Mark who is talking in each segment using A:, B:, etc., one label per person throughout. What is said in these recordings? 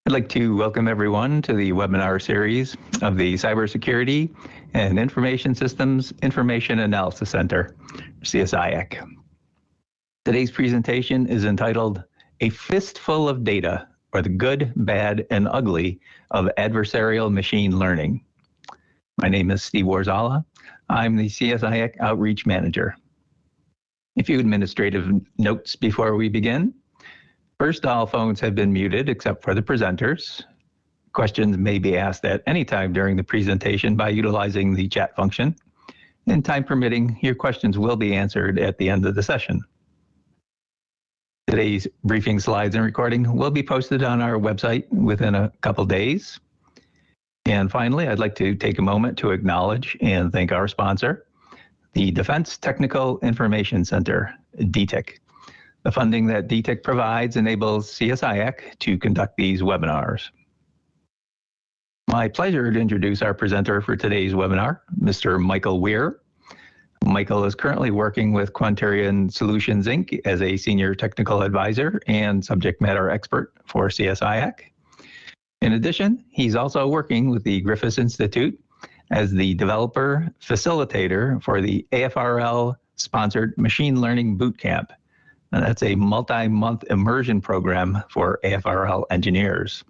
A: I'd like to welcome everyone to the webinar series of the Cybersecurity and Information Systems Information Analysis Center, CSIAC. Today's presentation is entitled A Fistful of Data, or the Good, Bad, and Ugly of Adversarial Machine Learning. My name is Steve Warzala. I'm the CSIAC Outreach Manager. A few administrative notes before we begin. First, all phones have been muted except for the presenters. Questions may be asked at any time during the presentation by utilizing the chat function. And time permitting, your questions will be answered at the end of the session. Today's briefing slides and recording will be posted on our website within a couple days. And finally, I'd like to take a moment to acknowledge and thank our sponsor, the Defense Technical Information Center, DTIC. The funding that DTIC provides enables CSIAC to conduct these webinars. My pleasure to introduce our presenter for today's webinar, Mr. Michael Weir. Michael is currently working with Quantarian Solutions, Inc. as a senior technical advisor and subject matter expert for CSIAC. In addition, he's also working with the Griffiths Institute as the developer facilitator for the AFRL-sponsored Machine Learning Bootcamp. And that's a multi-month immersion program for AFRL engineers.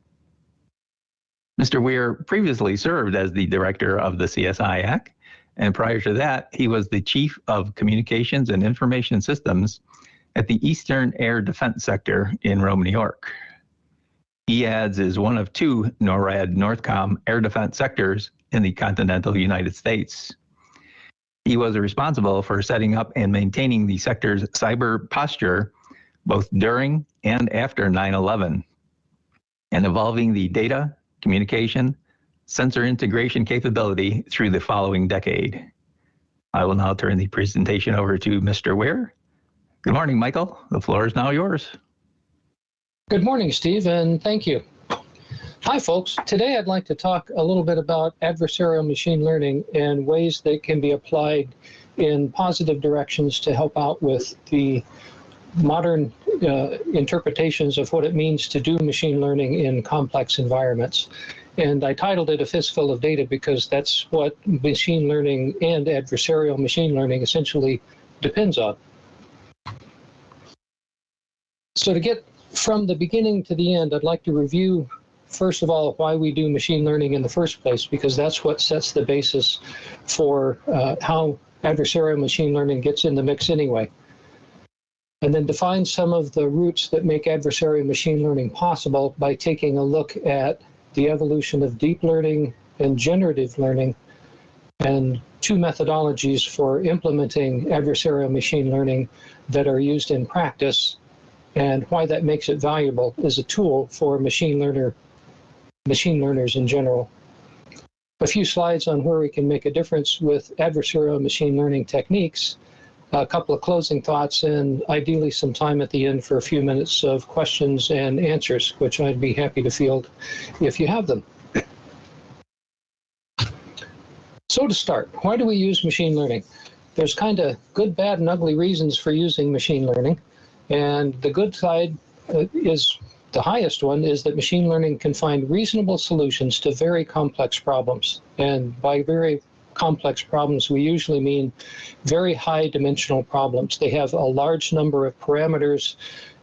A: Mr. Weir previously served as the director of the CSIAC, and prior to that, he was the chief of communications and information systems at the Eastern Air Defense Sector in Rome, New York. EADS is one of two NORAD Northcom air defense sectors in the continental United States. He was responsible for setting up and maintaining the sector's cyber posture both during and after 9/11, and evolving the data, communication, sensor integration capability through the following decade. I will now turn the presentation over to Mr. Weir. Good morning, Michael. The floor is now yours.
B: Good morning, Steve, and thank you. Hi, folks. Today I'd like to talk a little bit about adversarial machine learning and ways that can be applied in positive directions to help out with the modern interpretations of what it means to do machine learning in complex environments. And I titled it A Fistful of Data because that's what machine learning and adversarial machine learning essentially depends on. So to get from the beginning to the end, I'd like to review first of all, why we do machine learning in the first place, because that's what sets the basis for how adversarial machine learning gets in the mix anyway. And then define some of the roots that make adversarial machine learning possible by taking a look at the evolution of deep learning and generative learning, and two methodologies for implementing adversarial machine learning that are used in practice, and why that makes it valuable as a tool for machine learners in general. A few slides on where we can make a difference with adversarial machine learning techniques, a couple of closing thoughts, and ideally some time at the end for a few minutes of questions and answers, which I'd be happy to field if you have them. So to start, why do we use machine learning? There's kind of good, bad, and ugly reasons for using machine learning, and the good side is the highest one is that machine learning can find reasonable solutions to very complex problems. And by very complex problems, we usually mean very high dimensional problems. They have a large number of parameters.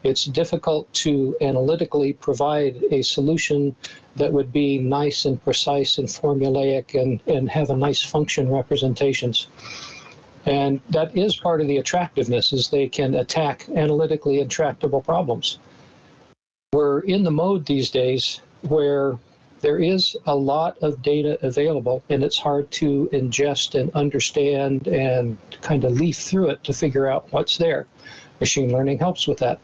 B: It's difficult to analytically provide a solution that would be nice and precise and formulaic and have a nice function representations. And that is part of the attractiveness, is they can attack analytically intractable problems. We're in the mode these days where there is a lot of data available, and it's hard to ingest and understand and kind of leaf through it to figure out what's there. Machine learning helps with that.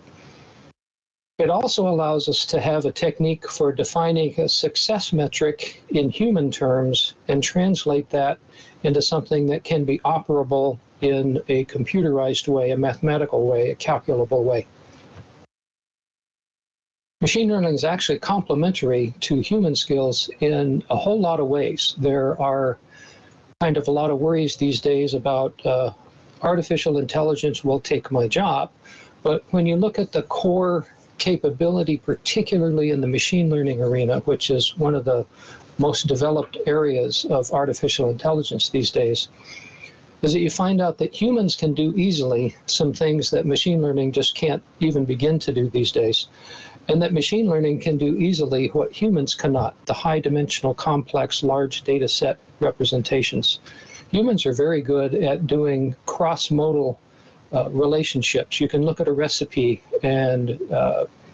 B: It also allows us to have a technique for defining a success metric in human terms and translate that into something that can be operable in a computerized way, a mathematical way, a calculable way. Machine learning is actually complementary to human skills in a whole lot of ways. There are kind of a lot of worries these days about artificial intelligence will take my job, but when you look at the core capability, particularly in the machine learning arena, which is one of the most developed areas of artificial intelligence these days, is that you find out that humans can do easily some things that machine learning just can't even begin to do these days. And that machine learning can do easily what humans cannot, the high-dimensional, complex, large data set representations. Humans are very good at doing cross-modal relationships. You can look at a recipe and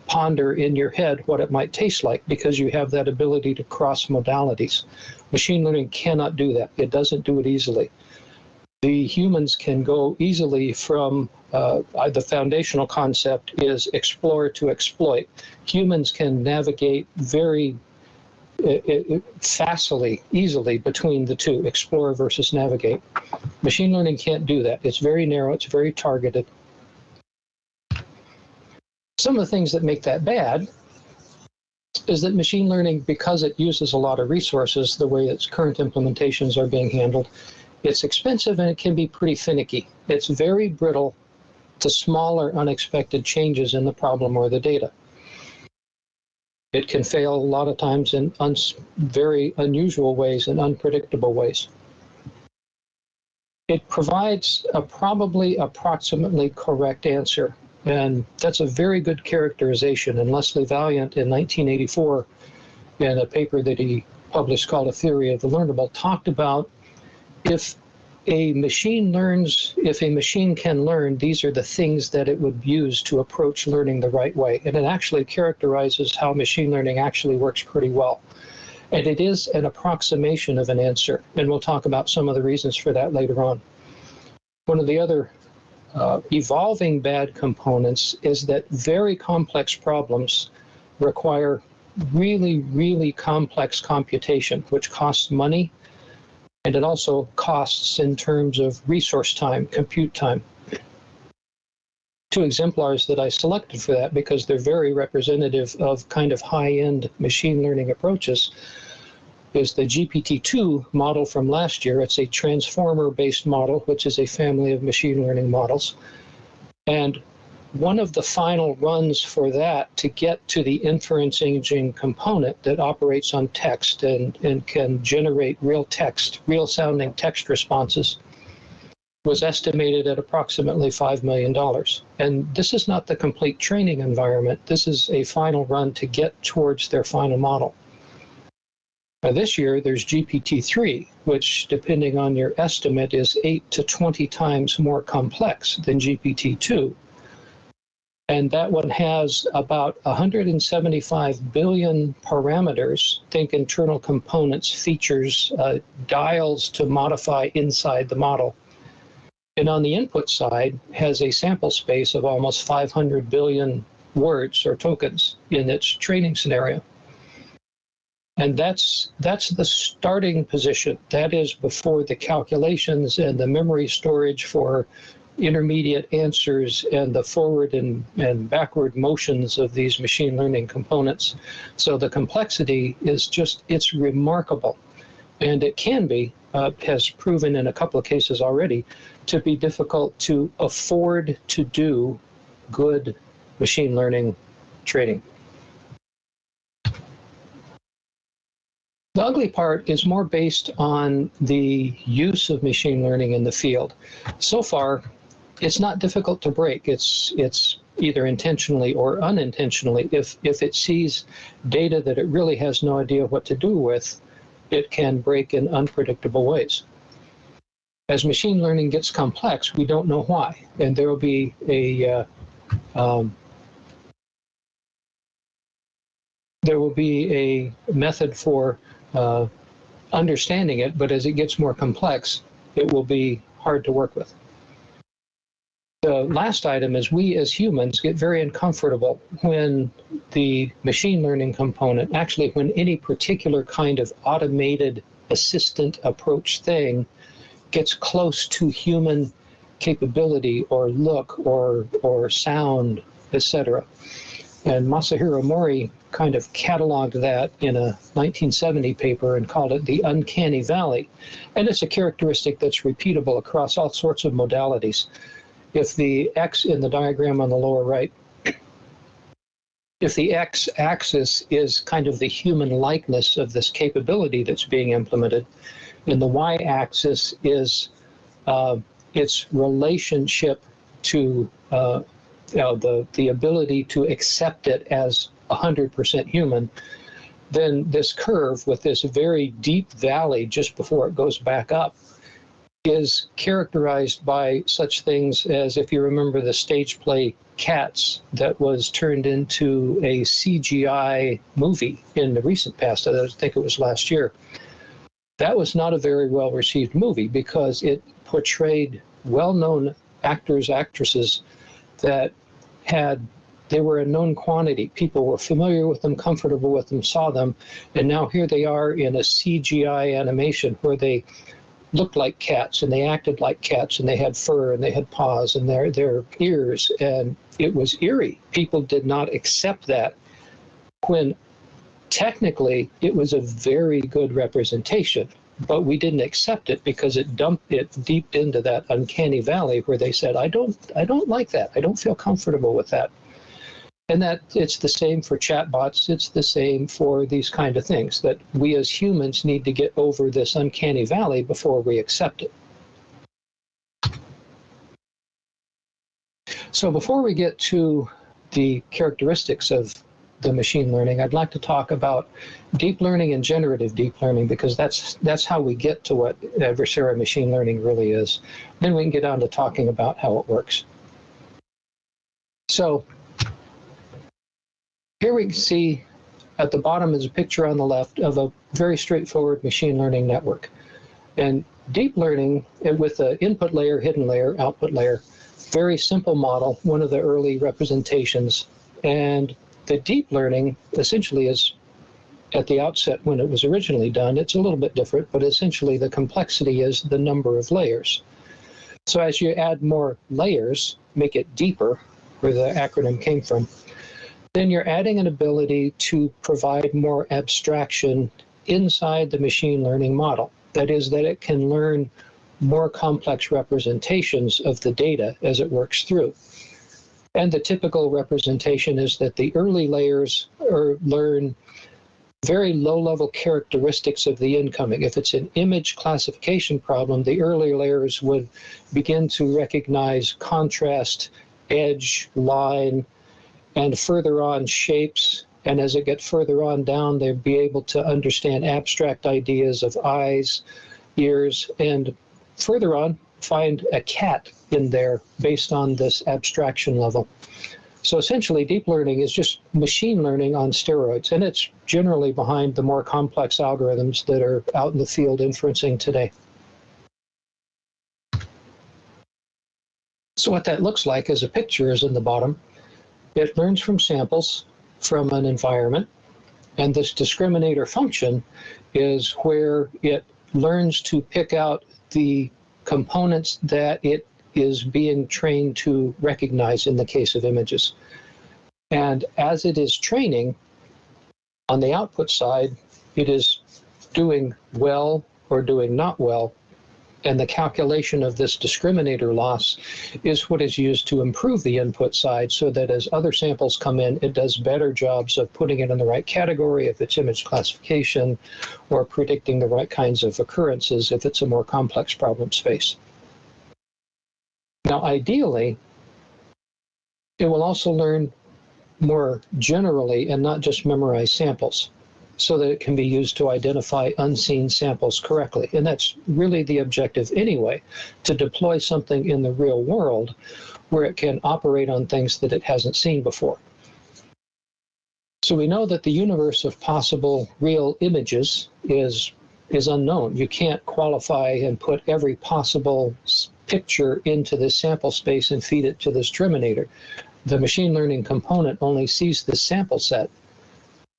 B: ponder in your head what it might taste like because you have that ability to cross modalities. Machine learning cannot do that. It doesn't do it easily. The humans can go easily from the foundational concept is explore to exploit. Humans can navigate very facilely, easily between the two, explore versus navigate. Machine learning can't do that. It's very narrow, it's very targeted. Some of the things that make that bad is that machine learning, because it uses a lot of resources, the way its current implementations are being handled, it's expensive and it can be pretty finicky. It's very brittle to small or unexpected changes in the problem or the data. It can fail a lot of times in very unusual ways and unpredictable ways. It provides a probably approximately correct answer, and that's a very good characterization. And Leslie Valiant in 1984, in a paper that he published called A Theory of the Learnable, talked about if a machine can learn, these are the things that it would use to approach learning the right way. And it actually characterizes how machine learning actually works pretty well. And it is an approximation of an answer. And we'll talk about some of the reasons for that later on. One of the other evolving bad components is that very complex problems require really, really complex computation, which costs money. And it also costs in terms of resource time, compute time. Two exemplars that I selected for that because they're very representative of kind of high-end machine learning approaches is the GPT-2 model from last year. It's a transformer-based model, which is a family of machine learning models. And one of the final runs for that to get to the inference engine component that operates on text and can generate real text, real sounding text responses was estimated at approximately $5 million. And this is not the complete training environment. This is a final run to get towards their final model. Now this year, there's GPT-3, which, depending on your estimate, is 8 to 20 times more complex than GPT-2. And that one has about 175 billion parameters, think internal components, features, dials to modify inside the model. And on the input side, has a sample space of almost 500 billion words or tokens in its training scenario. And that's the starting position. That is before the calculations and the memory storage for intermediate answers and the forward and backward motions of these machine learning components. So the complexity is it's remarkable. And it can be, has proven in a couple of cases already, to be difficult to afford to do good machine learning training. The ugly part is more based on the use of machine learning in the field. So far, it's not difficult to break. It's either intentionally or unintentionally. If it sees data that it really has no idea what to do with, it can break in unpredictable ways. As machine learning gets complex, we don't know why, and there will be a method for understanding it, but as it gets more complex, it will be hard to work with. The last item is we as humans get very uncomfortable when the machine learning component, actually when any particular kind of automated assistant approach thing gets close to human capability or look or sound, etc. And Masahiro Mori kind of cataloged that in a 1970 paper and called it the uncanny valley. And it's a characteristic that's repeatable across all sorts of modalities. If the X in the diagram on the lower right if the x-axis is kind of the human likeness of this capability that's being implemented, and the y-axis is its relationship to the ability to accept it as 100% human, then this curve with this very deep valley just before it goes back up is characterized by such things as, if you remember the stage play Cats that was turned into a CGI movie in the recent past, I think it was last year. That was not a very well received movie because it portrayed well-known actors, actresses that they were a known quantity. People were familiar with them, comfortable with them, saw them, and now here they are in a CGI animation where they looked like cats and they acted like cats and they had fur and they had paws and their ears, and it was eerie. People did not accept that when technically it was a very good representation, but we didn't accept it because it deeped into that uncanny valley where they said, I don't like that. I don't feel comfortable with that. And that it's the same for chatbots. It's the same for these kind of things, that we as humans need to get over this uncanny valley before we accept it. So before we get to the characteristics of the machine learning, I'd like to talk about deep learning and generative deep learning, because that's how we get to what adversarial machine learning really is. Then we can get on to talking about how it works. So here we can see at the bottom is a picture on the left of a very straightforward machine learning network. And deep learning, with the input layer, hidden layer, output layer, very simple model, one of the early representations. And the deep learning essentially is, at the outset when it was originally done, it's a little bit different, but essentially the complexity is the number of layers. So as you add more layers, make it deeper, where the acronym came from, then you're adding an ability to provide more abstraction inside the machine learning model. That is, that it can learn more complex representations of the data as it works through. And the typical representation is that the early layers learn very low-level characteristics of the incoming. If it's an image classification problem, the earlier layers would begin to recognize contrast, edge, line, and further on shapes. And as it gets further on down, they'd be able to understand abstract ideas of eyes, ears, and further on, find a cat in there based on this abstraction level. So essentially, deep learning is just machine learning on steroids, and it's generally behind the more complex algorithms that are out in the field inferencing today. So what that looks like as a picture is in the bottom. It learns from samples from an environment, and this discriminator function is where it learns to pick out the components that it is being trained to recognize in the case of images. And as it is training, on the output side, it is doing well or doing not well. And the calculation of this discriminator loss is what is used to improve the input side, so that as other samples come in, it does better jobs of putting it in the right category if it's image classification, or predicting the right kinds of occurrences if it's a more complex problem space. Now, ideally, it will also learn more generally and not just memorize samples, so that it can be used to identify unseen samples correctly. And that's really the objective anyway, to deploy something in the real world where it can operate on things that it hasn't seen before. So we know that the universe of possible real images is unknown. You can't qualify and put every possible picture into this sample space and feed it to the discriminator. The machine learning component only sees the sample set.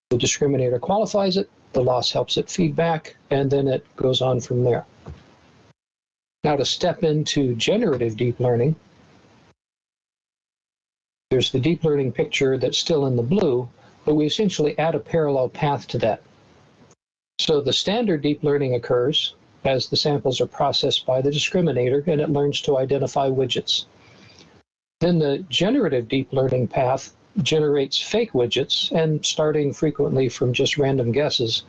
B: The discriminator qualifies it, the loss helps it feedback, and then it goes on from there. Now, to step into generative deep learning, there's the deep learning picture that's still in the blue, but we essentially add a parallel path to that. So the standard deep learning occurs as the samples are processed by the discriminator, and it learns to identify widgets. Then the generative deep learning path generates fake widgets, and starting frequently from just random guesses,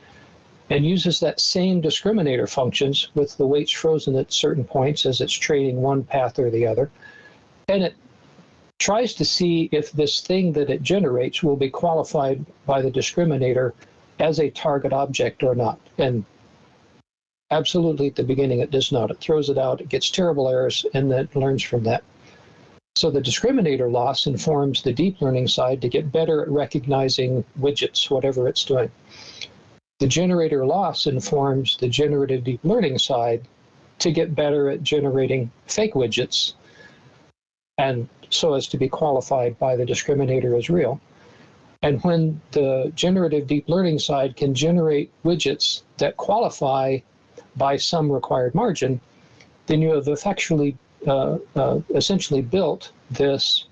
B: and uses that same discriminator functions with the weights frozen at certain points as it's trading one path or the other. And it tries to see if this thing that it generates will be qualified by the discriminator as a target object or not. And absolutely at the beginning it does not. It throws it out, it gets terrible errors, and then it learns from that. So the discriminator loss informs the deep learning side to get better at recognizing widgets, whatever it's doing. The generator loss informs the generative deep learning side to get better at generating fake widgets, and so as to be qualified by the discriminator as real. And when the generative deep learning side can generate widgets that qualify by some required margin, then you have effectually essentially built this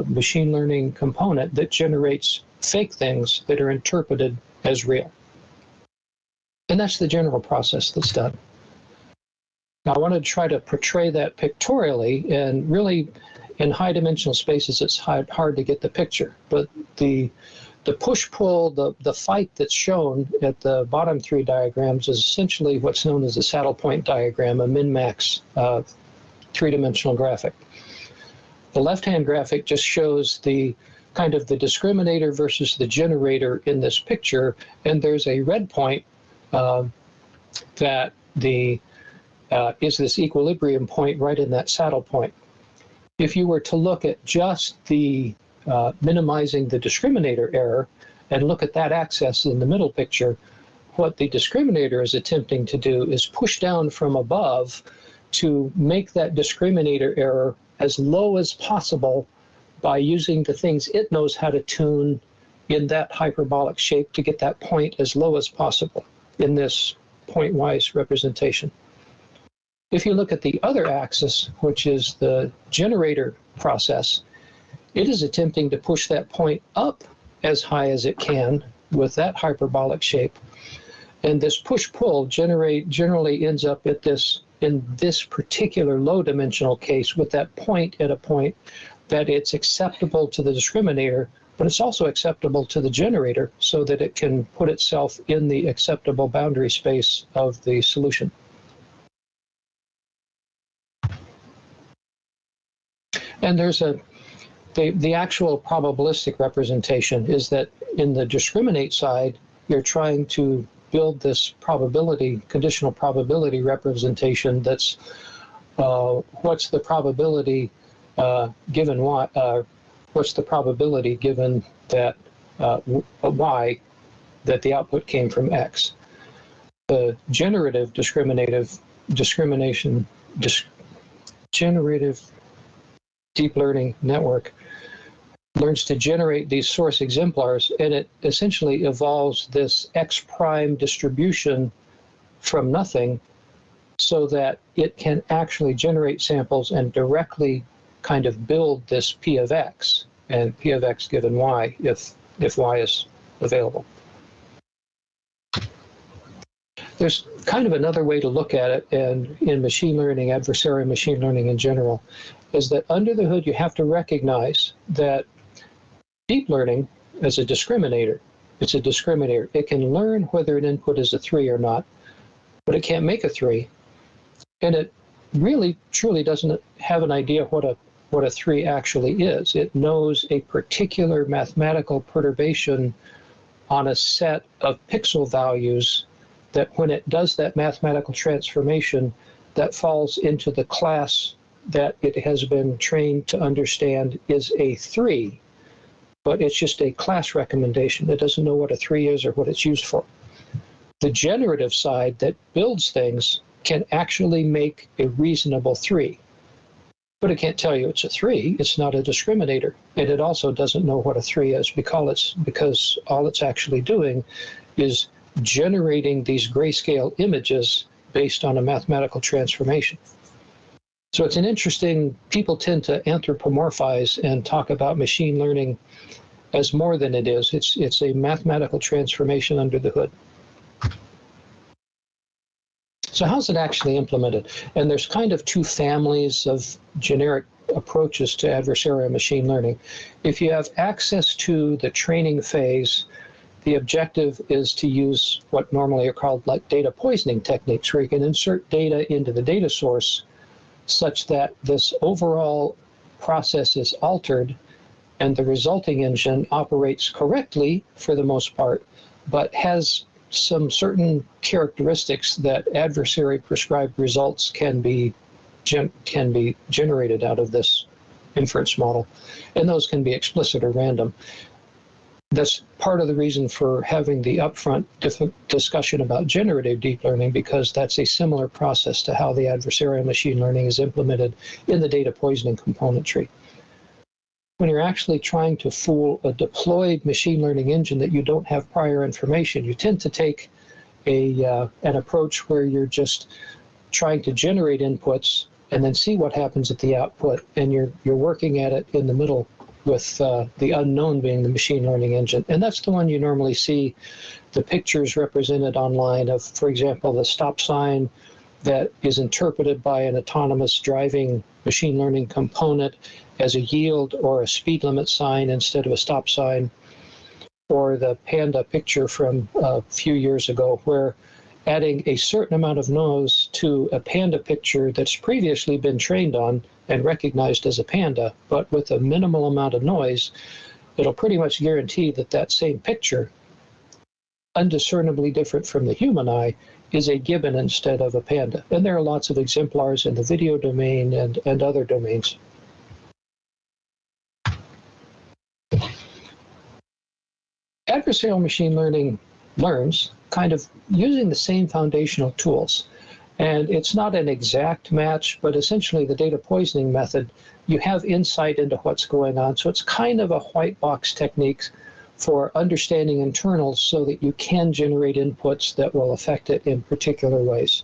B: machine learning component that generates fake things that are interpreted as real. And that's the general process that's done. Now, I want to try to portray that pictorially, and really in high dimensional spaces it's hard to get the picture, but the push-pull, the fight that's shown at the bottom three diagrams is essentially what's known as a saddle point diagram, a min-max three-dimensional graphic. The left-hand graphic just shows the kind of the discriminator versus the generator in this picture, and there's a red point that is this equilibrium point right in that saddle point. If you were to look at just the minimizing the discriminator error and look at that axis in the middle picture, what the discriminator is attempting to do is push down from above to make that discriminator error as low as possible by using the things it knows how to tune in that hyperbolic shape to get that point as low as possible in this point-wise representation. If you look at the other axis, which is the generator process, it is attempting to push that point up as high as it can with that hyperbolic shape. And this push-pull generally ends up at this, in this particular low-dimensional case, with that point at a point that it's acceptable to the discriminator, but it's also acceptable to the generator so that it can put itself in the acceptable boundary space of the solution. And there's the actual probabilistic representation is that in the discriminate side, you're trying to build this probability, conditional probability representation that's what's the probability given what, what's the probability given that y, that the output came from x. The generative generative deep learning network learns to generate these source exemplars, and it essentially evolves this x prime distribution from nothing so that it can actually generate samples and directly kind of build this p of x, and p of x given y if y is available. There's kind of another way to look at it, and in machine learning, adversarial machine learning in general, is that under the hood you have to recognize that deep learning is a discriminator. It's a discriminator. It can learn whether an input is a 3 or not, but it can't make a 3. And it really, truly doesn't have an idea what a 3 actually is. It knows a particular mathematical perturbation on a set of pixel values that when it does that mathematical transformation, that falls into the class that it has been trained to understand is a 3. But it's just a class recommendation. It doesn't know what a 3 is or what it's used for. The generative side that builds things can actually make a reasonable 3. But it can't tell you it's a 3. It's not a discriminator. And it also doesn't know what a 3 is because all it's actually doing is generating these grayscale images based on a mathematical transformation. So it's an interesting, people tend to anthropomorphize and talk about machine learning as more than it is. It's a mathematical transformation under the hood. So how's it actually implemented? And there's kind of two families of generic approaches to adversarial machine learning. If you have access to the training phase, the objective is to use what normally are called like data poisoning techniques, where you can insert data into the data source such that this overall process is altered and the resulting engine operates correctly for the most part, but has some certain characteristics that adversary prescribed results can be generated out of this inference model, and those can be explicit or random. That's part of the reason for having the upfront discussion about generative deep learning, because that's a similar process to how the adversarial machine learning is implemented in the data poisoning component tree. When you're actually trying to fool a deployed machine learning engine that you don't have prior information, you tend to take an approach where you're just trying to generate inputs and then see what happens at the output, and you're working at it in the middle with the unknown being the machine learning engine. And that's the one you normally see the pictures represented online of, for example, the stop sign that is interpreted by an autonomous driving machine learning component as a yield or a speed limit sign instead of a stop sign, or the panda picture from a few years ago, where adding a certain amount of noise to a panda picture that's previously been trained on and recognized as a panda, but with a minimal amount of noise, it'll pretty much guarantee that that same picture, undiscernibly different from the human eye, is a gibbon instead of a panda. And there are lots of exemplars in the video domain and other domains. Adversarial machine learning learns kind of using the same foundational tools. And it's not an exact match, but essentially the data poisoning method, you have insight into what's going on. So it's kind of a white box technique for understanding internals so that you can generate inputs that will affect it in particular ways.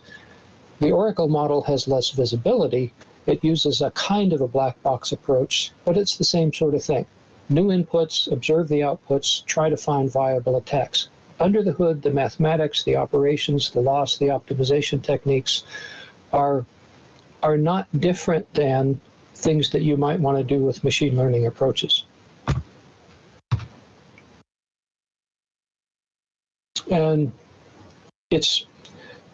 B: The Oracle model has less visibility. It uses a kind of a black box approach, but it's the same sort of thing. New inputs, observe the outputs, try to find viable attacks. Under the hood, the mathematics, the operations, the loss, the optimization techniques are not different than things that you might want to do with machine learning approaches. And it's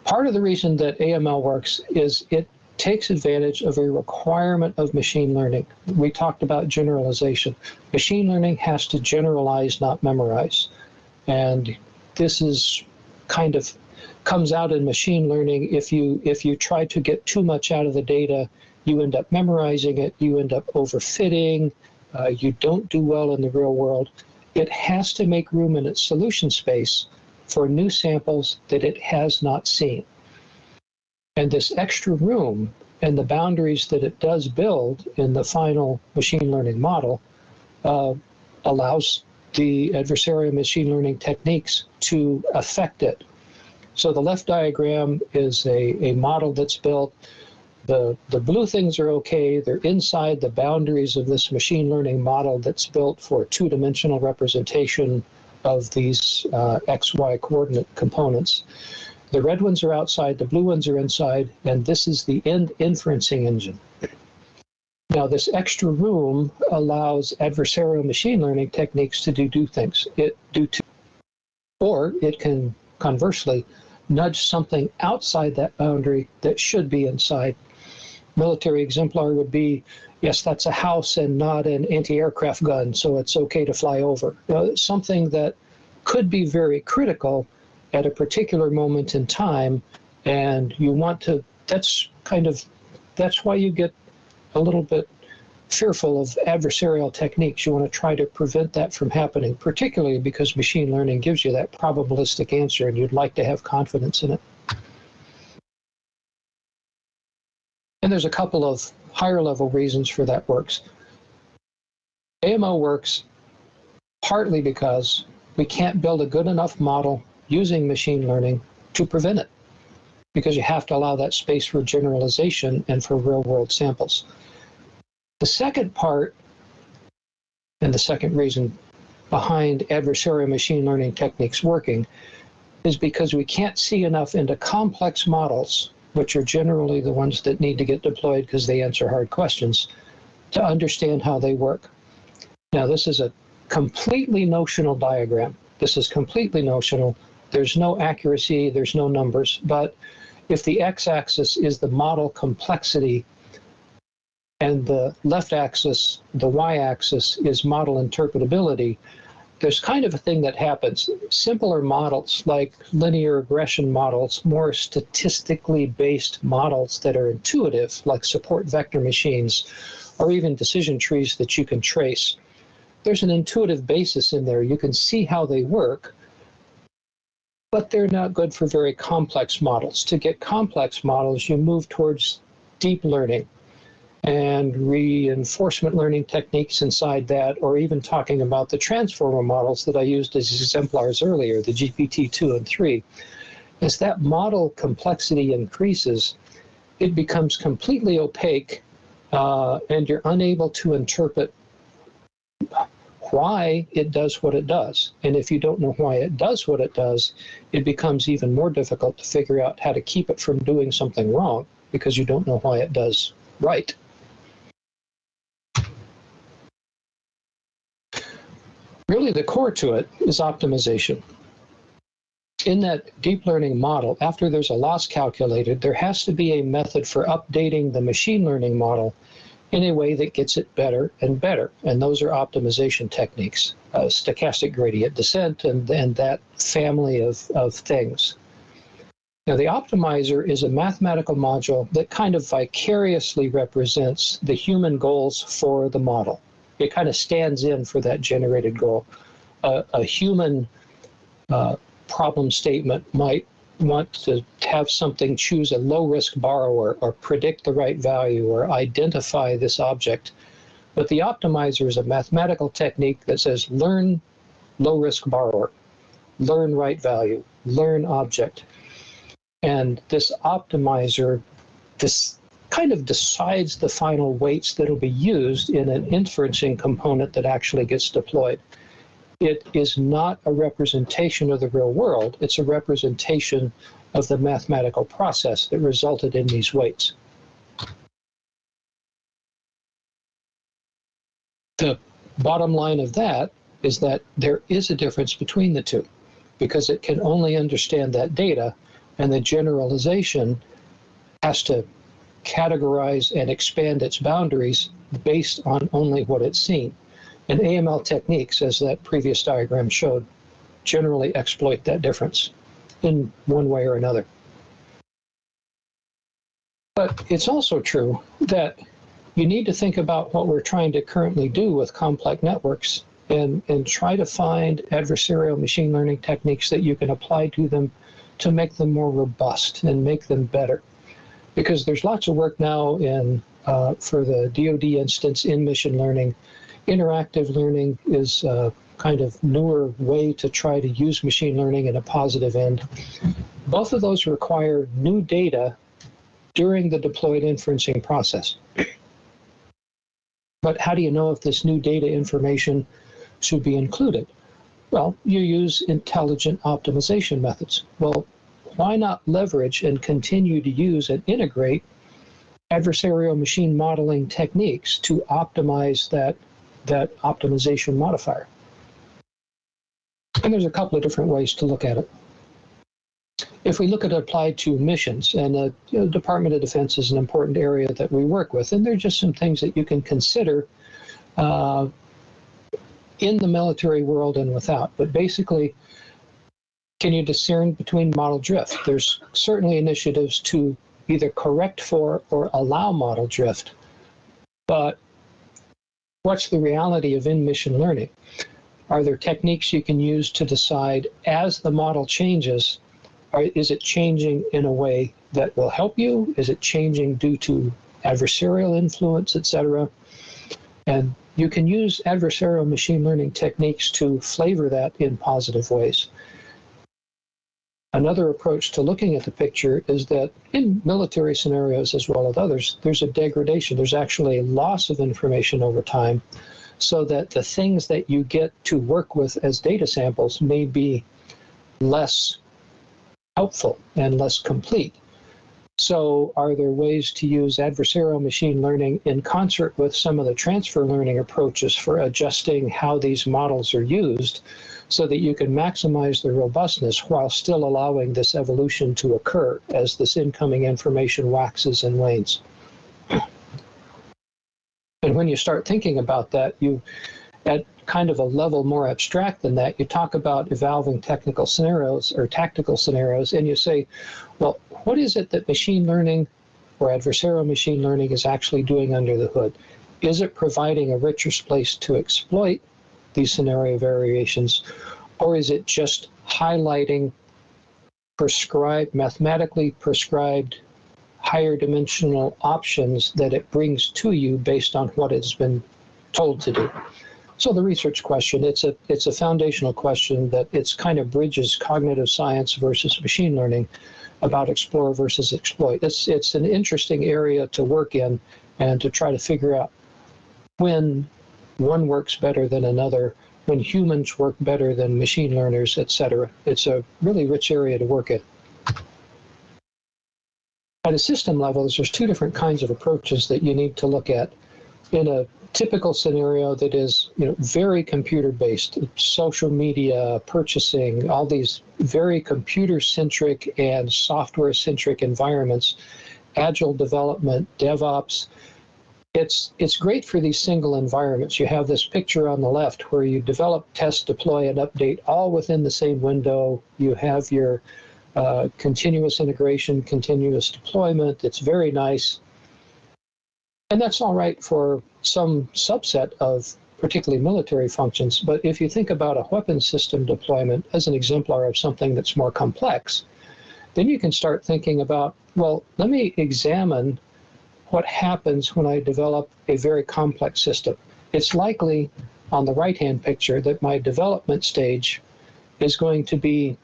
B: part of the reason that AML works is it takes advantage of a requirement of machine learning. We talked about generalization. Machine learning has to generalize, not memorize. And this is kind of comes out in machine learning. If you try to get too much out of the data, you end up memorizing it, you end up overfitting, you don't do well in the real world. It has to make room in its solution space for new samples that it has not seen. And this extra room and the boundaries that it does build in the final machine learning model allows the adversarial machine learning techniques to affect it. So the left diagram is a model that's built. The blue things are okay. They're inside the boundaries of this machine learning model that's built for two-dimensional representation of these XY coordinate components. The red ones are outside, the blue ones are inside, and this is the end inferencing engine. Now, this extra room allows adversarial machine learning techniques to do two things. Or it can conversely nudge something outside that boundary that should be inside. Military exemplar would be, yes, that's a house and not an anti-aircraft gun, so it's okay to fly over. Something that could be very critical at a particular moment in time, and you want to, that's why you get a little bit fearful of adversarial techniques. You want to try to prevent that from happening, particularly because machine learning gives you that probabilistic answer and you'd like to have confidence in it. And there's a couple of higher level reasons for that works. AML works partly because we can't build a good enough model using machine learning to prevent it, because you have to allow that space for generalization and for real-world samples. The second part, and the second reason behind adversarial machine learning techniques working, is because we can't see enough into complex models, which are generally the ones that need to get deployed because they answer hard questions, to understand how they work. Now, this is a completely notional diagram. This is completely notional. There's no accuracy, there's no numbers, but if the x-axis is the model complexity and the left axis, the y-axis, is model interpretability, there's kind of a thing that happens. Simpler models like linear regression models, more statistically based models that are intuitive, like support vector machines, or even decision trees that you can trace. There's an intuitive basis in there. You can see how they work, but they're not good for very complex models. To get complex models, you move towards deep learning and reinforcement learning techniques inside that, or even talking about the transformer models that I used as exemplars earlier, the GPT-2 and 3. As that model complexity increases, it becomes completely opaque, and you're unable to interpret why it does what it does. And if you don't know why it does what it does, it becomes even more difficult to figure out how to keep it from doing something wrong, because you don't know why it does right. Really, the core to it is optimization. In that deep learning model, after there's a loss calculated, there has to be a method for updating the machine learning model in a way that gets it better and better. And those are optimization techniques, stochastic gradient descent, and that family of things. Now, the optimizer is a mathematical module that kind of vicariously represents the human goals for the model. It kind of stands in for that generated goal. A human problem statement might want to have something choose a low-risk borrower, or predict the right value, or identify this object. But the optimizer is a mathematical technique that says learn low-risk borrower, learn right value, learn object. And this optimizer, this kind of decides the final weights that will be used in an inferencing component that actually gets deployed. It is not a representation of the real world. It's a representation of the mathematical process that resulted in these weights. The bottom line of that is that there is a difference between the two, because it can only understand that data, and the generalization has to categorize and expand its boundaries based on only what it's seen. And AML techniques, as that previous diagram showed, generally exploit that difference in one way or another. But it's also true that you need to think about what we're trying to currently do with complex networks, and try to find adversarial machine learning techniques that you can apply to them to make them more robust and make them better. Because there's lots of work now in for the DoD instance in machine learning. Interactive learning is a kind of newer way to try to use machine learning in a positive end. Both of those require new data during the deployed inferencing process. But how do you know if this new data information should be included? Well, you use intelligent optimization methods. Well, why not leverage and continue to use and integrate adversarial machine modeling techniques to optimize that optimization modifier? And there's a couple of different ways to look at it. If we look at it applied to missions, and the Department of Defense is an important area that we work with, and there are just some things that you can consider in the military world and without. But basically, can you discern between model drift? There's certainly initiatives to either correct for or allow model drift. But what's the reality of in-mission learning? Are there techniques you can use to decide as the model changes, is it changing in a way that will help you? Is it changing due to adversarial influence, etc.? And you can use adversarial machine learning techniques to flavor that in positive ways. Another approach to looking at the picture is that in military scenarios, as well as others, there's a degradation. There's actually a loss of information over time, so that the things that you get to work with as data samples may be less helpful and less complete. So are there ways to use adversarial machine learning in concert with some of the transfer learning approaches for adjusting how these models are used so that you can maximize the robustness while still allowing this evolution to occur as this incoming information waxes and wanes? And when you start thinking about that, you, at kind of a level more abstract than that, you talk about evolving technical scenarios or tactical scenarios, and you say, well, what is it that machine learning or adversarial machine learning is actually doing under the hood? Is it providing a richer place to exploit these scenario variations, or is it just highlighting mathematically prescribed higher dimensional options that it brings to you based on what it's been told to do? So the research question, it's a foundational question that it's kind of bridges cognitive science versus machine learning about explore versus exploit. It's an interesting area to work in and to try to figure out when one works better than another, when humans work better than machine learners, etc. It's a really rich area to work in. At a system level, there's two different kinds of approaches that you need to look at. In a typical scenario that is, very computer-based, social media, purchasing, all these very computer-centric and software-centric environments, agile development, DevOps, it's great for these single environments. You have this picture on the left where you develop, test, deploy, and update all within the same window. You have your continuous integration, continuous deployment. It's very nice. And that's all right for some subset of particularly military functions. But if you think about a weapons system deployment as an exemplar of something that's more complex, then you can start thinking about, well, let me examine what happens when I develop a very complex system. It's likely on the right-hand picture that my development stage is going to be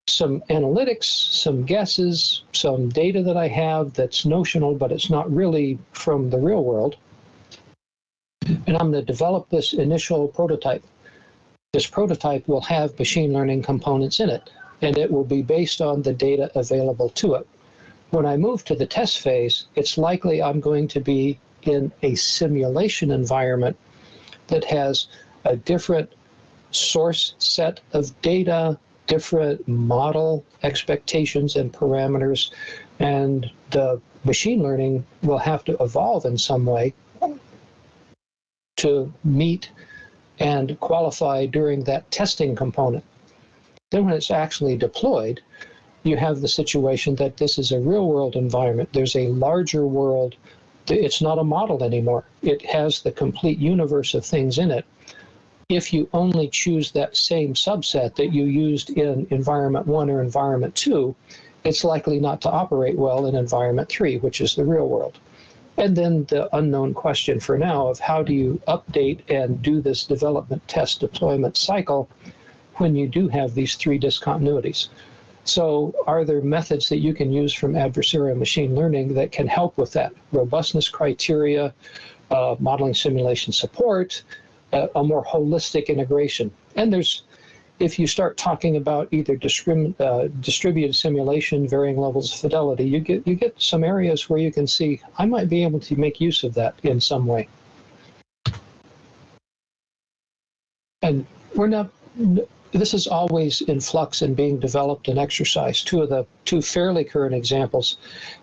B: some analytics, some guesses, some data that I have that's notional, but it's not really from the real world. And I'm going to develop this initial prototype. This prototype will have machine learning components in it, and it will be based on the data available to it. When I move to the test phase, it's likely I'm going to be in a simulation environment that has a different source set of data, different model expectations and parameters, and the machine learning will have to evolve in some way to meet and qualify during that testing component. Then when it's actually deployed, you have the situation that this is a real-world environment. There's a larger world. It's not a model anymore. It has the complete universe of things in it. If you only choose that same subset that you used in environment 1 or environment 2, it's likely not to operate well in environment 3, which is the real world. And then the unknown question for now of how do you update and do this development, test, deployment cycle when you do have these three discontinuities. So are there methods that you can use from adversarial machine learning that can help with that? Robustness criteria, modeling simulation support, a more holistic integration. And there's, if you start talking about either distributed simulation, varying levels of fidelity, you get some areas where you can see, I might be able to make use of that in some way. And we're not, this is always in flux and being developed and exercised. Two fairly current examples.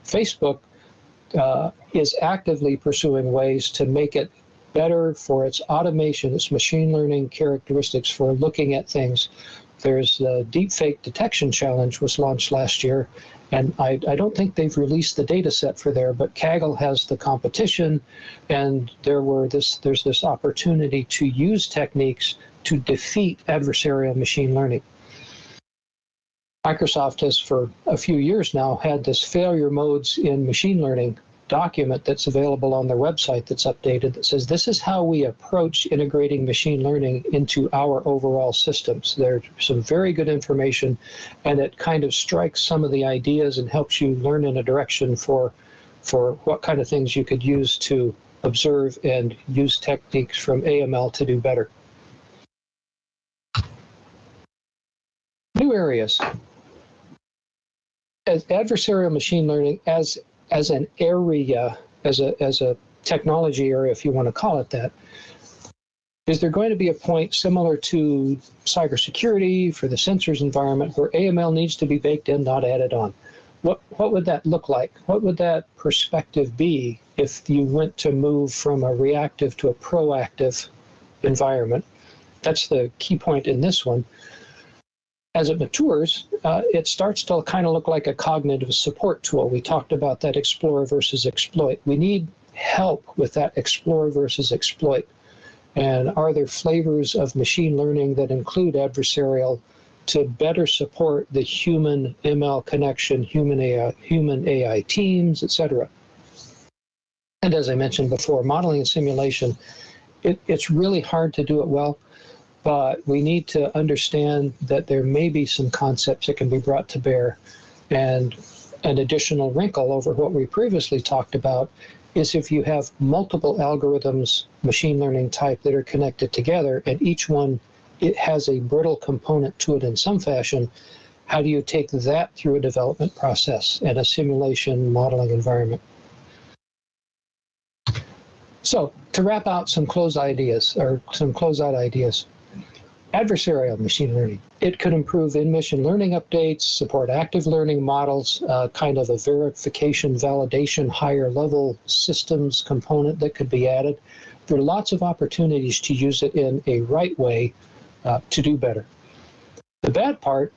B: Facebook is actively pursuing ways to make it better for its automation, its machine learning characteristics for looking at things. There's the deepfake detection challenge was launched last year, and I don't think they've released the data set for there, but Kaggle has the competition, and there's this opportunity to use techniques to defeat adversarial machine learning. Microsoft has for a few years now had this failure modes in machine learning document that's available on their website that's updated that says this is how we approach integrating machine learning into our overall systems. There's some very good information, and it kind of strikes some of the ideas and helps you learn in a direction for what kind of things you could use to observe and use techniques from AML to do better. New areas. as adversarial machine learning as an area, as a technology area, if you want to call it that, is there going to be a point similar to cybersecurity for the sensors environment where AML needs to be baked in, not added on? What would that look like? What would that perspective be if you went to move from a reactive to a proactive environment? That's the key point in this one. As it matures, it starts to kind of look like a cognitive support tool. We talked about that explore versus exploit. We need help with that explore versus exploit. And are there flavors of machine learning that include adversarial to better support the human ML connection, human AI teams, et cetera? And as I mentioned before, modeling and simulation, it's really hard to do it well, but we need to understand that there may be some concepts that can be brought to bear. And an additional wrinkle over what we previously talked about is if you have multiple algorithms, machine learning type, that are connected together, and each one, it has a brittle component to it in some fashion, how do you take that through a development process and a simulation modeling environment? So to wrap out some closeout ideas, adversarial machine learning. It could improve in-mission learning updates, support active learning models, kind of a verification, validation, higher level systems component that could be added. There are lots of opportunities to use it in a right way to do better. The bad part,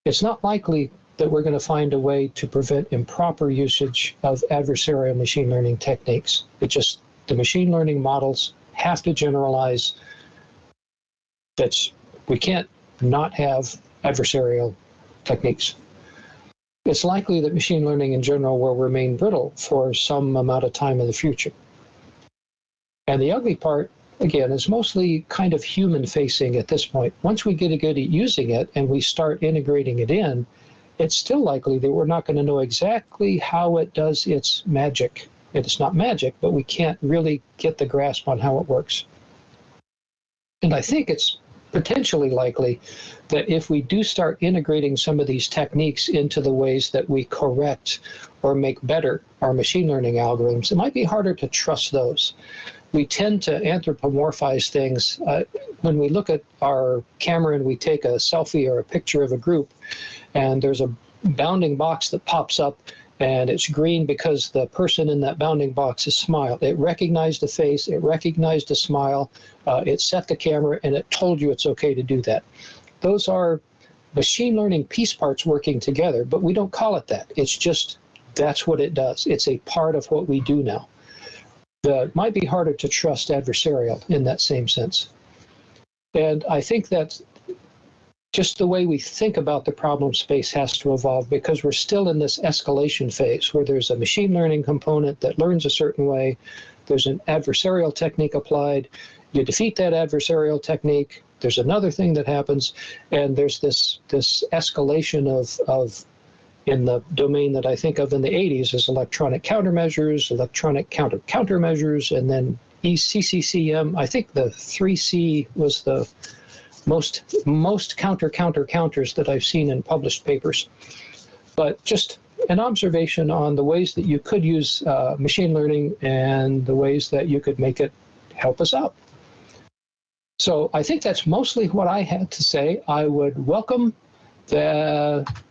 B: it's not likely that we're going to find a way to prevent improper usage of adversarial machine learning techniques. The machine learning models have to generalize. We can't not have adversarial techniques. It's likely that machine learning in general will remain brittle for some amount of time in the future. And the ugly part, again, is mostly kind of human-facing at this point. Once we get good at using it and we start integrating it in, it's still likely that we're not going to know exactly how it does its magic. It's not magic, but we can't really get the grasp on how it works. And I think it's potentially likely that if we do start integrating some of these techniques into the ways that we correct or make better our machine learning algorithms, it might be harder to trust those. We tend to anthropomorphize things. When we look at our camera and we take a selfie or a picture of a group, and there's a bounding box that pops up, and it's green because the person in that bounding box has smiled. It recognized a face, it recognized a smile, it set the camera, and it told you it's okay to do that. Those are machine learning piece parts working together, but we don't call it that. It's just, that's what it does. It's a part of what we do now. It might be harder to trust adversarial in that same sense. And I think that just the way we think about the problem space has to evolve, because we're still in this escalation phase where there's a machine learning component that learns a certain way, there's an adversarial technique applied, you defeat that adversarial technique, there's another thing that happens, and there's this escalation of in the domain that I think of in the 80s as electronic countermeasures, electronic countermeasures, and then ECCCM. I think the 3C was the most counters that I've seen in published papers. But just an observation on the ways that you could use machine learning and the ways that you could make it help us out. So I think that's mostly what I had to say. I would welcome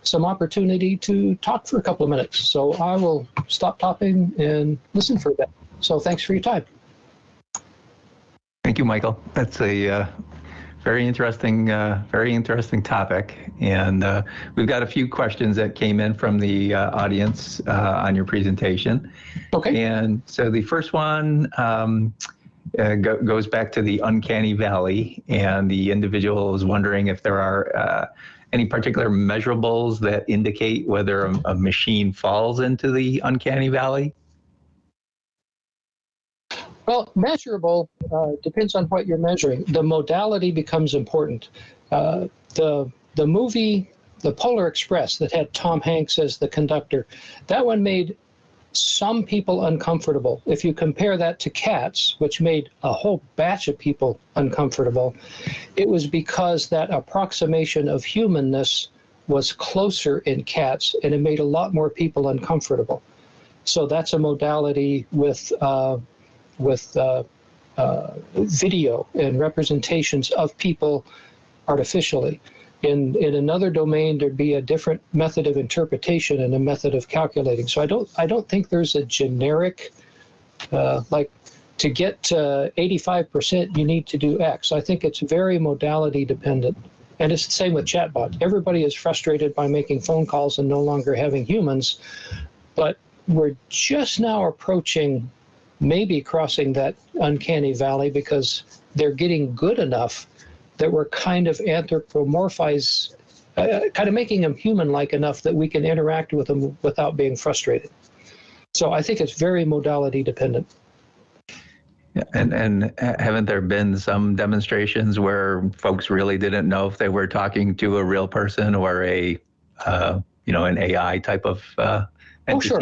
B: some opportunity to talk for a couple of minutes. So I will stop talking and listen for a bit. So thanks for your time.
A: Thank you, Michael. That's a very interesting topic. And we've got a few questions that came in from the audience on your presentation.
B: Okay.
A: And so the first one goes back to the uncanny valley, and the individual is wondering if there are any particular measurables that indicate whether a machine falls into the uncanny valley?
B: Well, measurable depends on what you're measuring. The modality becomes important. The movie, The Polar Express, that had Tom Hanks as the conductor, that one made some people uncomfortable. If you compare that to Cats, which made a whole batch of people uncomfortable, it was because that approximation of humanness was closer in cats, and it made a lot more people uncomfortable. So that's a modality with video and representations of people artificially. In another domain, there'd be a different method of interpretation and a method of calculating. So I don't think there's a generic, like to get to 85%, you need to do X. I think it's very modality dependent. And it's the same with chatbot. Everybody is frustrated by making phone calls and no longer having humans, but we're just now approaching, maybe crossing that uncanny valley, because they're getting good enough that we're kind of anthropomorphize, kind of making them human-like enough that we can interact with them without being frustrated. So I think it's very modality dependent.
A: Yeah, and haven't there been some demonstrations where folks really didn't know if they were talking to a real person or a, an AI type of entity?
B: Oh, sure.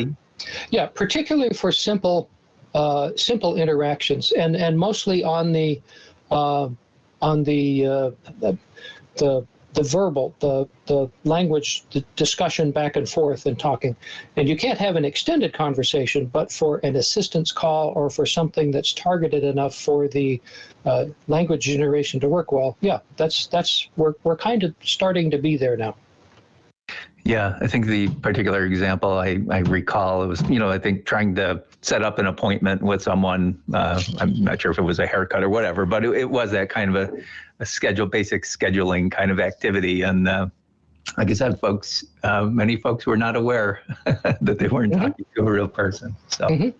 B: Yeah, particularly for simple interactions, and mostly on the verbal, the language, the discussion back and forth and talking. And you can't have an extended conversation, but for an assistance call or for something that's targeted enough for the language generation to work well, yeah, we're kind of starting to be there now.
A: Yeah, I think the particular example I recall, it was, I think trying to set up an appointment with someone. I'm not sure if it was a haircut or whatever, but it was that kind of a basic scheduling kind of activity. And like I said, many folks were not aware that they weren't talking to a real person. So,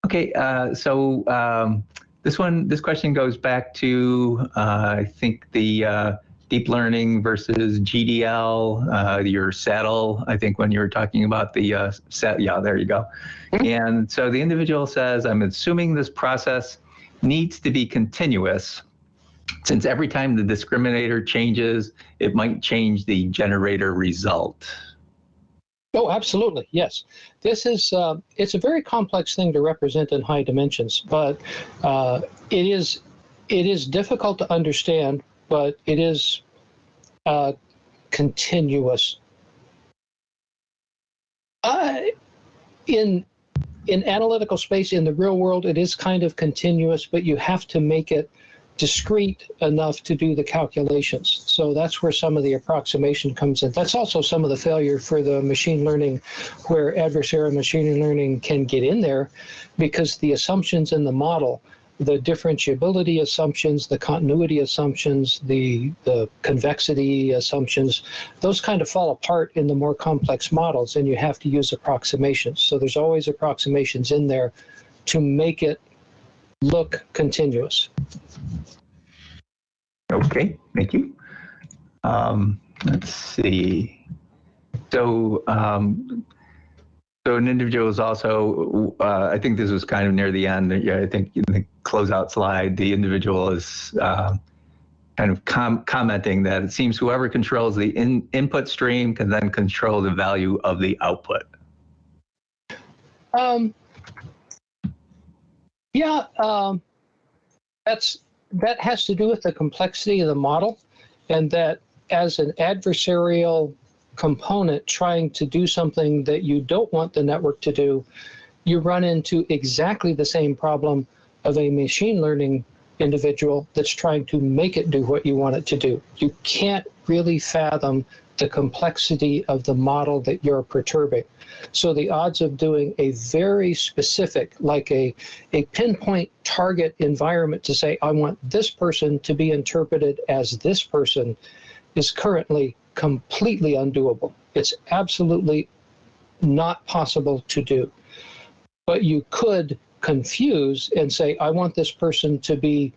A: okay, so this question goes back to, I think the deep learning versus GDL, your saddle, I think when you were talking about the yeah, there you go. And so the individual says, I'm assuming this process needs to be continuous, since every time the discriminator changes, it might change the generator result.
B: Oh, absolutely, yes. This is, it's a very complex thing to represent in high dimensions, but it is difficult to understand, but it is continuous. In analytical space, in the real world, it is kind of continuous, but you have to make it discrete enough to do the calculations. So that's where some of the approximation comes in. That's also some of the failure for the machine learning, where adversarial machine learning can get in there, because the assumptions in the model, the differentiability assumptions, the continuity assumptions, the convexity assumptions, those kind of fall apart in the more complex models, and you have to use approximations. So there's always approximations in there to make it look continuous.
A: Okay, thank you. Let's see. So, so an individual is also, I think this was kind of near the end. Yeah, I think in the closeout slide, the individual is kind of commenting that it seems whoever controls the input stream can then control the value of the output.
B: Yeah, that has to do with the complexity of the model, and that as an adversarial component trying to do something that you don't want the network to do, you run into exactly the same problem of a machine learning individual that's trying to make it do what you want it to do. You can't really fathom the complexity of the model that you're perturbing. So the odds of doing a very specific, like a pinpoint target environment to say, I want this person to be interpreted as this person, is currently completely undoable. It's absolutely not possible to do. But you could confuse and say, I want this person to be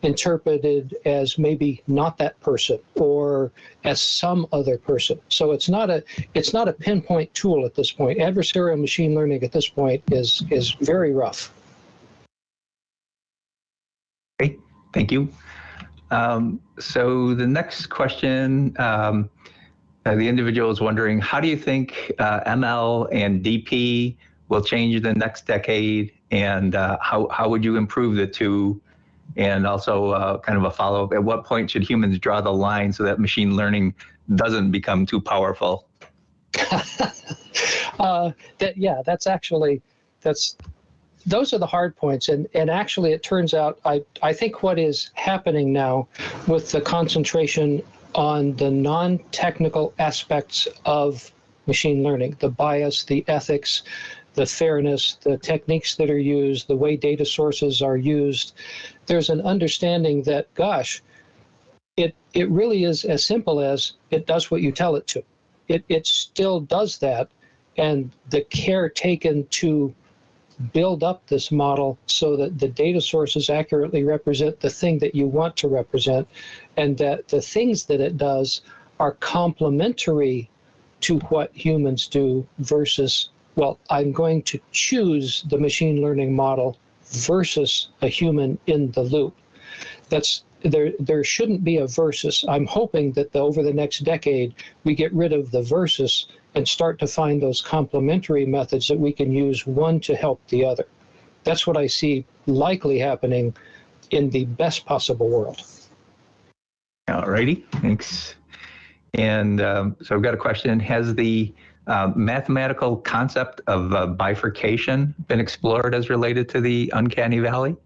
B: interpreted as maybe not that person or as some other person. So it's not a pinpoint tool at this point. Adversarial machine learning at this point is very rough.
A: Great, thank you. So the next question, the individual is wondering, how do you think ML and DP will change in the next decade, and how would you improve the two? And also kind of a follow-up, at what point should humans draw the line so that machine learning doesn't become too powerful?
B: Those are the hard points. And actually, it turns out, I think what is happening now with the concentration on the non-technical aspects of machine learning, the bias, the ethics, the fairness, the techniques that are used, the way data sources are used, there's an understanding that, gosh, it really is as simple as it does what you tell it to. It still does that, and the care taken to build up this model so that the data sources accurately represent the thing that you want to represent, and that the things that it does are complementary to what humans do versus, well, I'm going to choose the machine learning model versus a human in the loop. There shouldn't be a versus. I'm hoping that over the next decade, we get rid of the versus and start to find those complementary methods that we can use one to help the other. That's what I see likely happening in the best possible world.
A: All righty, thanks. And so I've got a question. Has the mathematical concept of bifurcation been explored as related to the uncanny valley?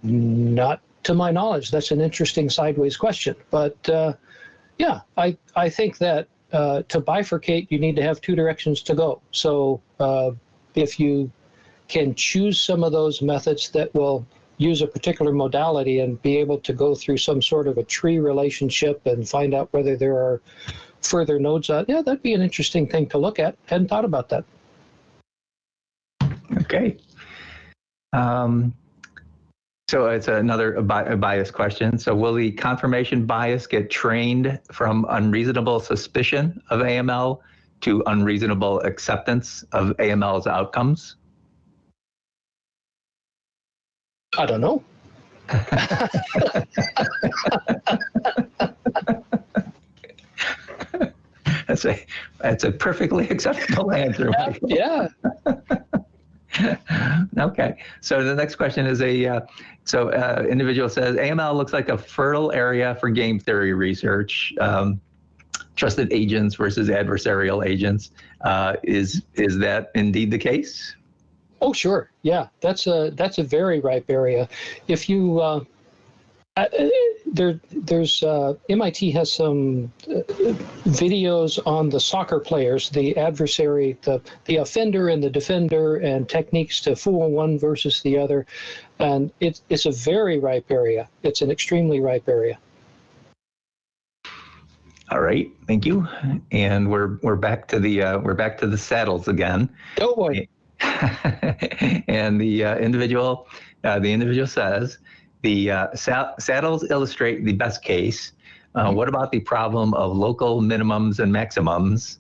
B: Not to my knowledge. That's an interesting sideways question. But yeah, I think that to bifurcate, you need to have two directions to go. So if you can choose some of those methods that will use a particular modality and be able to go through some sort of a tree relationship and find out whether there are further nodes, yeah, that'd be an interesting thing to look at. Hadn't thought about that.
A: Okay. So it's another bias question. So will the confirmation bias get trained from unreasonable suspicion of AML to unreasonable acceptance of AML's outcomes?
B: I don't know.
A: That's a perfectly acceptable answer.
B: Yeah.
A: Okay. So the next question is individual says, AML looks like a fertile area for game theory research. Trusted agents versus adversarial agents. Is that indeed the case?
B: Oh, sure. Yeah, that's a very ripe area. If you there's MIT has some videos on the soccer players, the adversary, the offender and the defender, and techniques to fool one versus the other, and it's a very ripe area. It's an extremely ripe area.
A: All right, thank you. And we're back to the saddles again.
B: Oh boy.
A: And the individual says, the saddles illustrate the best case. What about the problem of local minimums and maximums?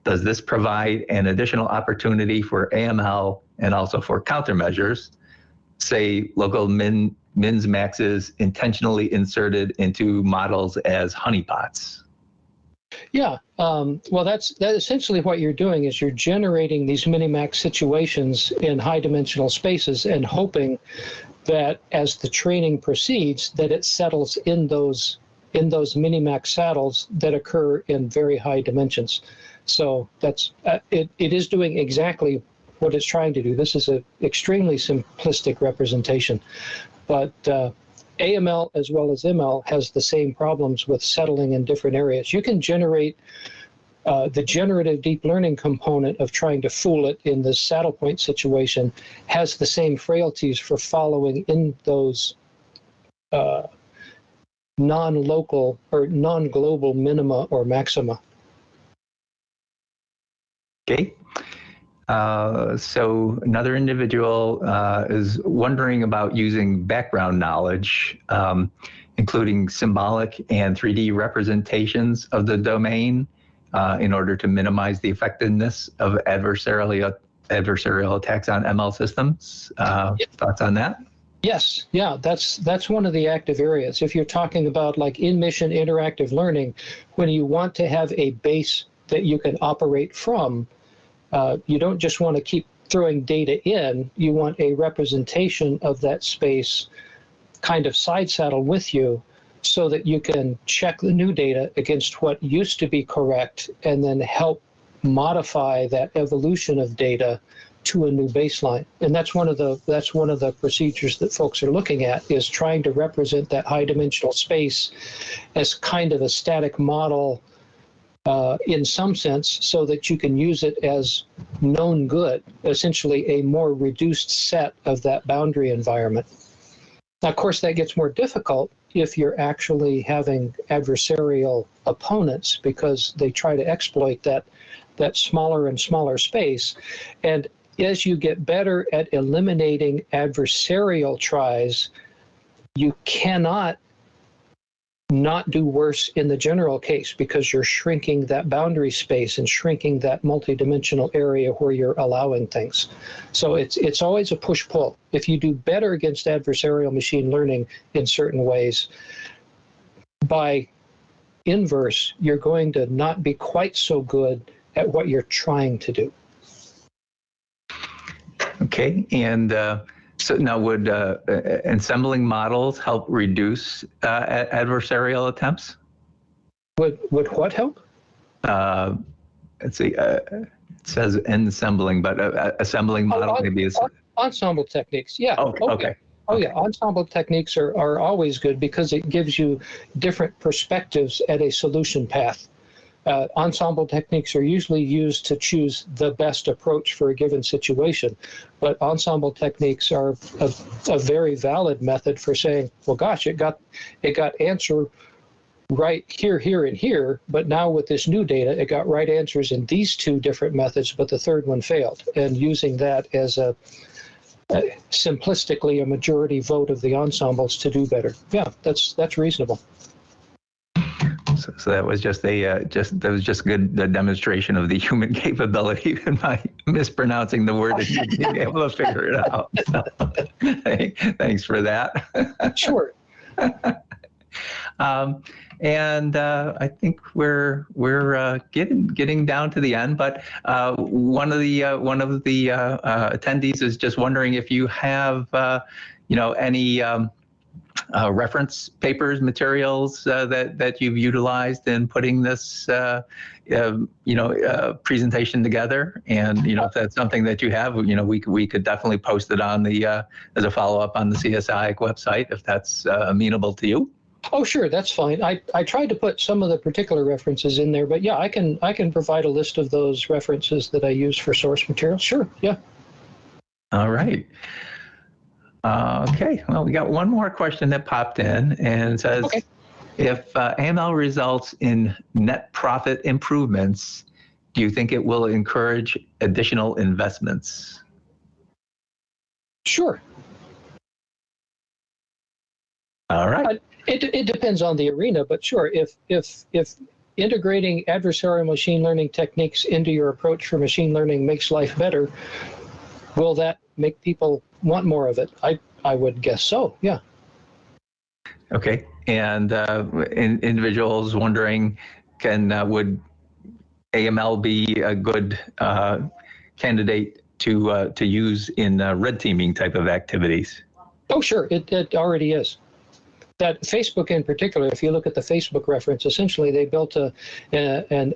A: Does this provide an additional opportunity for AML and also for countermeasures? Say local mins maxes intentionally inserted into models as honeypots.
B: Yeah, well, that's essentially what you're doing is you're generating these minimax situations in high dimensional spaces and hoping that as the training proceeds, that it settles in those minimax saddles that occur in very high dimensions. So that's it is doing exactly what it's trying to do. This is an extremely simplistic representation, but AML as well as ML has the same problems with settling in different areas. You can generate the generative deep learning component of trying to fool it in the saddle point situation has the same frailties for following in those non-local or non-global minima or maxima.
A: Okay. So another individual is wondering about using background knowledge, including symbolic and 3D representations of the domain in order to minimize the effectiveness of adversarial attacks on ML systems. Thoughts on that?
B: Yes, yeah, that's one of the active areas. If you're talking about like in-mission interactive learning, when you want to have a base that you can operate from, you don't just want to keep throwing data in, you want a representation of that space kind of side saddle with you so that you can check the new data against what used to be correct and then help modify that evolution of data to a new baseline. And that's one of the procedures that folks are looking at, is trying to represent that high dimensional space as kind of a static model in some sense, so that you can use it as known good, essentially a more reduced set of that boundary environment. Now, of course, that gets more difficult if you're actually having adversarial opponents, because they try to exploit that smaller and smaller space. And as you get better at eliminating adversarial tries, you cannot not do worse in the general case, because you're shrinking that boundary space and shrinking that multidimensional area where you're allowing things. So it's always a push-pull. If you do better against adversarial machine learning in certain ways, by inverse, you're going to not be quite so good at what you're trying to do.
A: Okay, and so now would ensembling models help reduce adversarial attempts?
B: Would what help?
A: Let's see, it says ensembling, but assembling model maybe is...
B: Ensemble techniques, yeah.
A: Oh, okay.
B: Oh, yeah, ensemble techniques are always good, because it gives you different perspectives at a solution path. Ensemble techniques are usually used to choose the best approach for a given situation, but ensemble techniques are a very valid method for saying, well, gosh, it got answer right here, here, and here, but now with this new data, it got right answers in these two different methods, but the third one failed. And using that as simplistically a majority vote of the ensembles to do better. Yeah, that's reasonable.
A: So that was just good demonstration of the human capability in my mispronouncing the word and you being able to figure it out. So, thanks for that.
B: Sure.
A: And I think we're getting down to the end, but one of the attendees is just wondering if you have any reference papers, materials that you've utilized in putting this presentation together, and if that's something that you have, we could definitely post it on the as a follow-up on the CSIAC website if that's amenable to you.
B: Oh, sure, that's fine. I tried to put some of the particular references in there, but yeah, I can provide a list of those references that I use for source material. Sure, yeah.
A: All right. Okay, well, we got one more question that popped in, and it says, okay, if AML results in net profit improvements, do you think it will encourage additional investments?
B: Sure.
A: All right.
B: It depends on the arena, but sure, if integrating adversarial machine learning techniques into your approach for machine learning makes life better, will that make people want more of it? I would guess so, yeah.
A: Okay, and individuals wondering, would AML be a good candidate to use in red teaming type of activities?
B: Oh, sure, it already is. That Facebook in particular, if you look at the Facebook reference, essentially they built an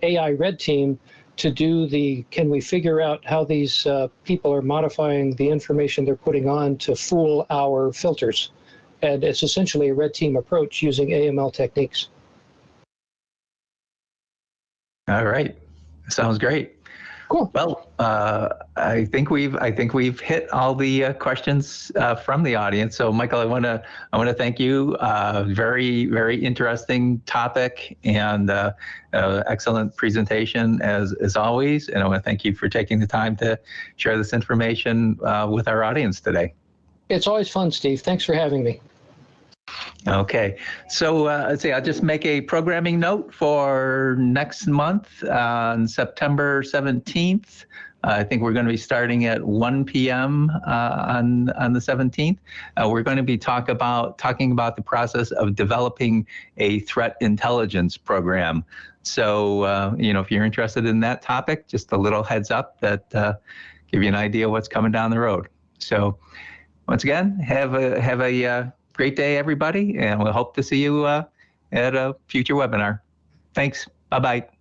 B: AI red team to do can we figure out how these people are modifying the information they're putting on to fool our filters. And it's essentially a red team approach using AML techniques.
A: All right, sounds great.
B: Cool.
A: Well, I think we've hit all the questions from the audience. So, Michael, I want to thank you. Very, very interesting topic and excellent presentation as always. And I want to thank you for taking the time to share this information with our audience today.
B: It's always fun, Steve. Thanks for having me.
A: Okay, so let's see, I'll just make a programming note for next month on September 17th. I think we're going to be starting at 1 p.m. on the 17th. We're going to be talking about the process of developing a threat intelligence program. So, if you're interested in that topic, just a little heads up that give you an idea what's coming down the road. So, once again, have a great day, everybody, and we'll hope to see you at a future webinar. Thanks. Bye-bye.